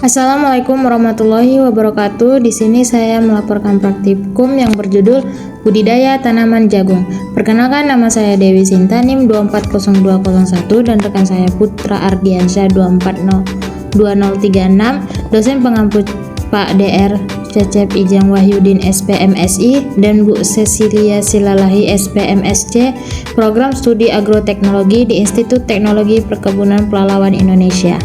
Assalamualaikum warahmatullahi wabarakatuh. Di sini saya melaporkan praktikum yang berjudul Budidaya Tanaman Jagung. Perkenalkan, nama saya Dewi Sinta, NIM 240201, dan rekan saya Putra Ardiansyah 242036, dosen pengampu Pak Dr. Cecep Ijang Wahyudin SPMSI dan Bu Cecilia Silalahi SPMSC, Program Studi Agroteknologi di Institut Teknologi Perkebunan Pelalawan Indonesia.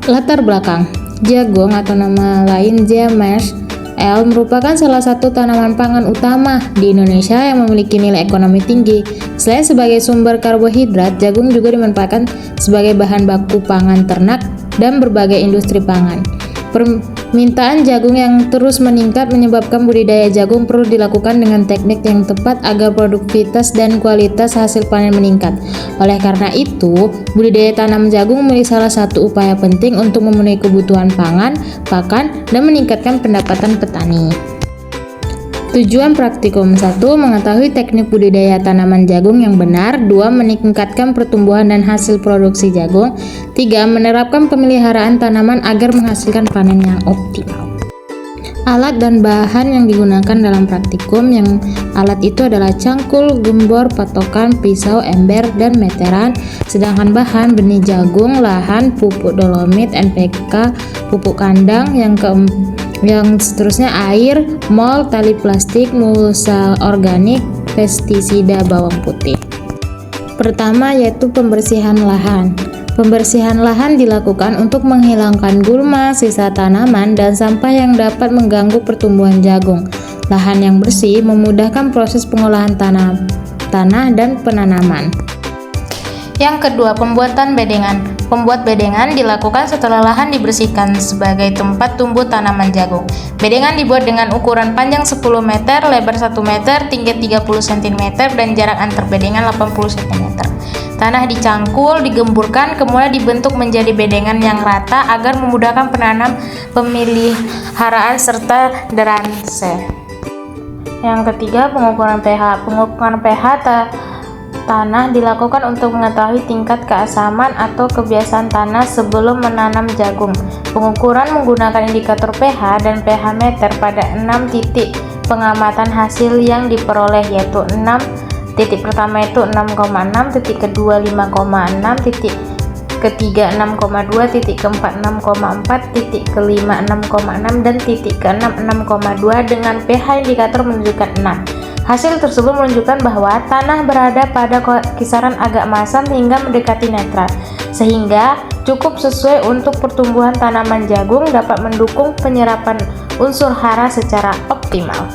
Latar belakang: jagung atau nama lain Zymes L merupakan salah satu tanaman pangan utama di Indonesia yang memiliki nilai ekonomi tinggi. Selain sebagai sumber karbohidrat, jagung juga dimanfaatkan sebagai bahan baku pangan ternak dan berbagai industri pangan. Permintaan jagung yang terus meningkat menyebabkan budidaya jagung perlu dilakukan dengan teknik yang tepat agar produktivitas dan kualitas hasil panen meningkat. Oleh karena itu, budidaya tanam jagung menjadi salah satu upaya penting untuk memenuhi kebutuhan pangan, pakan, dan meningkatkan pendapatan petani. Tujuan praktikum: 1. Mengetahui teknik budidaya tanaman jagung yang benar. 2. Meningkatkan pertumbuhan dan hasil produksi jagung. 3. Menerapkan pemeliharaan tanaman agar menghasilkan panen yang optimal. Alat dan bahan yang digunakan dalam praktikum. Yang alat itu adalah cangkul, gembor, patokan, pisau, ember, dan meteran. Sedangkan bahan: benih jagung, lahan, pupuk dolomit, NPK, pupuk kandang. Yang seterusnya air, mol, tali plastik, mulsa organik, pestisida, bawang putih. Pertama yaitu pembersihan lahan. Pembersihan lahan dilakukan untuk menghilangkan gulma, sisa tanaman, dan sampah yang dapat mengganggu pertumbuhan jagung. Lahan yang bersih memudahkan proses pengolahan tanah dan penanaman. Yang kedua, pembuatan bedengan. Pembuat bedengan dilakukan setelah lahan dibersihkan sebagai tempat tumbuh tanaman jagung. Bedengan dibuat dengan ukuran panjang 10 meter, lebar 1 meter, tinggi 30 cm, dan jarak antar bedengan 80 cm. Tanah dicangkul, digemburkan, kemudian dibentuk menjadi bedengan yang rata agar memudahkan penanam, pemeliharaan, serta drainase. Yang ketiga, pengukuran pH. Pengukuran pH tanah dilakukan untuk mengetahui tingkat keasaman atau kebiasaan tanah sebelum menanam jagung. Pengukuran menggunakan indikator pH dan pH meter pada 6 titik pengamatan hasil yang diperoleh, yaitu 6. Titik pertama itu 6,6, titik kedua 5,6, titik ketiga 6,2, titik keempat 6,4, titik kelima 6,6, dan titik keenam 6,2 dengan pH indikator menunjukkan 6. Hasil tersebut menunjukkan bahwa tanah berada pada kisaran agak masam hingga mendekati netral, sehingga cukup sesuai untuk pertumbuhan tanaman jagung, dapat mendukung penyerapan unsur hara secara optimal.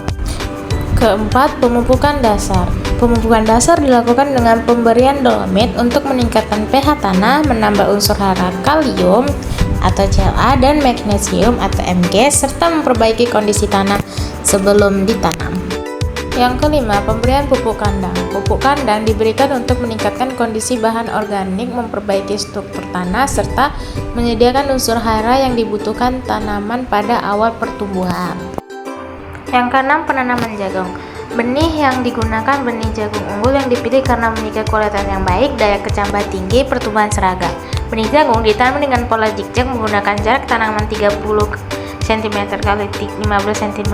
Keempat, pemupukan dasar. Pemupukan dasar dilakukan dengan pemberian dolomit untuk meningkatkan pH tanah, menambah unsur hara kalium atau Ca dan magnesium atau Mg, serta memperbaiki kondisi tanah sebelum ditanam. Yang kelima, pemberian pupuk kandang. Pupuk kandang diberikan untuk meningkatkan kondisi bahan organik, memperbaiki struktur tanah, serta menyediakan unsur hara yang dibutuhkan tanaman pada awal pertumbuhan. Yang keenam, penanaman jagung. Benih yang digunakan benih jagung unggul yang dipilih karena memiliki kualitas yang baik, daya kecambah tinggi, pertumbuhan seragam. Benih jagung ditanam dengan pola zigzag menggunakan jarak tanaman 30 cm x 15 cm.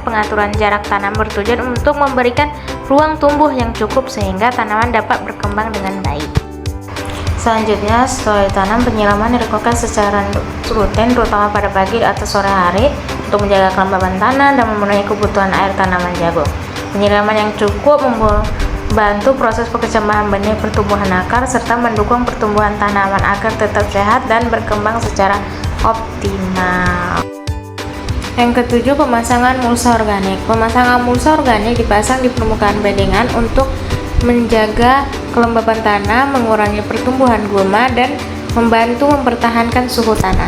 Pengaturan jarak tanam bertujuan untuk memberikan ruang tumbuh yang cukup sehingga tanaman dapat berkembang dengan baik. Selanjutnya, setelah ditanam, penyiraman dilakukan secara rutin, terutama pada pagi atau sore hari, untuk menjaga kelembaban tanah dan memenuhi kebutuhan air tanaman jagung. Penyiraman yang cukup membantu proses perkecambahan benih, pertumbuhan akar, serta mendukung pertumbuhan tanaman agar tetap sehat dan berkembang secara optimal. Yang ketujuh, pemasangan mulsa organik. Pemasangan mulsa organik dipasang di permukaan bedengan untuk menjaga kelembaban tanah, mengurangi pertumbuhan gulma, dan membantu mempertahankan suhu tanah.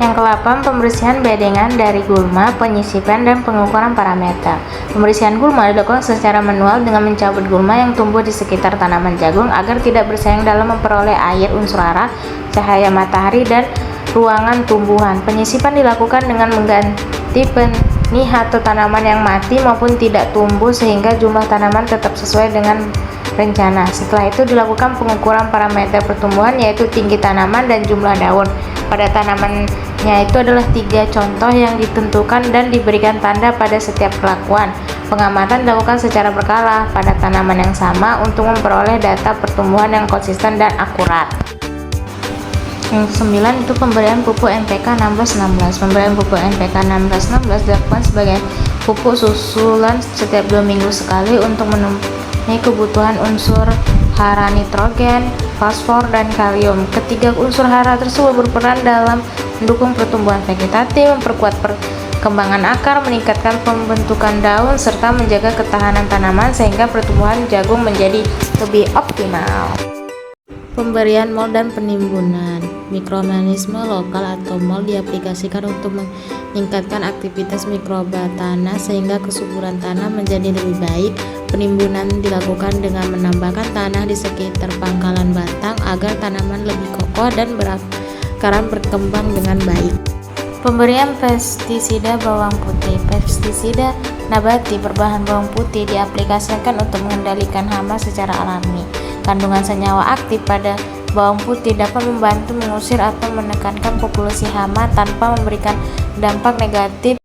Yang ke-8, pembersihan bedengan dari gulma, penyisipan, dan pengukuran parameter. Pembersihan gulma dilakukan secara manual dengan mencabut gulma yang tumbuh di sekitar tanaman jagung agar tidak bersaing dalam memperoleh air, unsur hara, cahaya matahari, dan ruangan tumbuhan. Penyisipan dilakukan dengan mengganti benih atau tanaman yang mati maupun tidak tumbuh sehingga jumlah tanaman tetap sesuai dengan rencana. Setelah itu dilakukan pengukuran parameter pertumbuhan, yaitu tinggi tanaman dan jumlah daun. Pada tanamannya itu adalah 3 contoh yang ditentukan dan diberikan tanda pada setiap perlakuan. Pengamatan dilakukan secara berkala pada tanaman yang sama untuk memperoleh data pertumbuhan yang konsisten dan akurat. Yang ke-9 itu pemberian pupuk NPK 16-16. Pemberian pupuk NPK 16-16 dilakukan sebagai pupuk susulan setiap 2 minggu sekali untuk memenuhi kebutuhan unsur hara nitrogen, fosfor, dan kalium. Ketiga unsur hara tersebut berperan dalam mendukung pertumbuhan vegetatif, memperkuat perkembangan akar, meningkatkan pembentukan daun, serta menjaga ketahanan tanaman sehingga pertumbuhan jagung menjadi lebih optimal. Pemberian mol dan penimbunan. Mikroorganisme lokal atau mol diaplikasikan untuk meningkatkan aktivitas mikroba tanah sehingga kesuburan tanah menjadi lebih baik. Penimbunan dilakukan dengan menambahkan tanah di sekitar pangkalan batang agar tanaman lebih kokoh dan berakaran berkembang dengan baik. Pemberian pestisida bawang putih. Pestisida nabati berbahan bawang putih diaplikasikan untuk mengendalikan hama secara alami. Kandungan senyawa aktif pada bawang putih dapat membantu mengusir atau menekankan populasi hama tanpa memberikan dampak negatif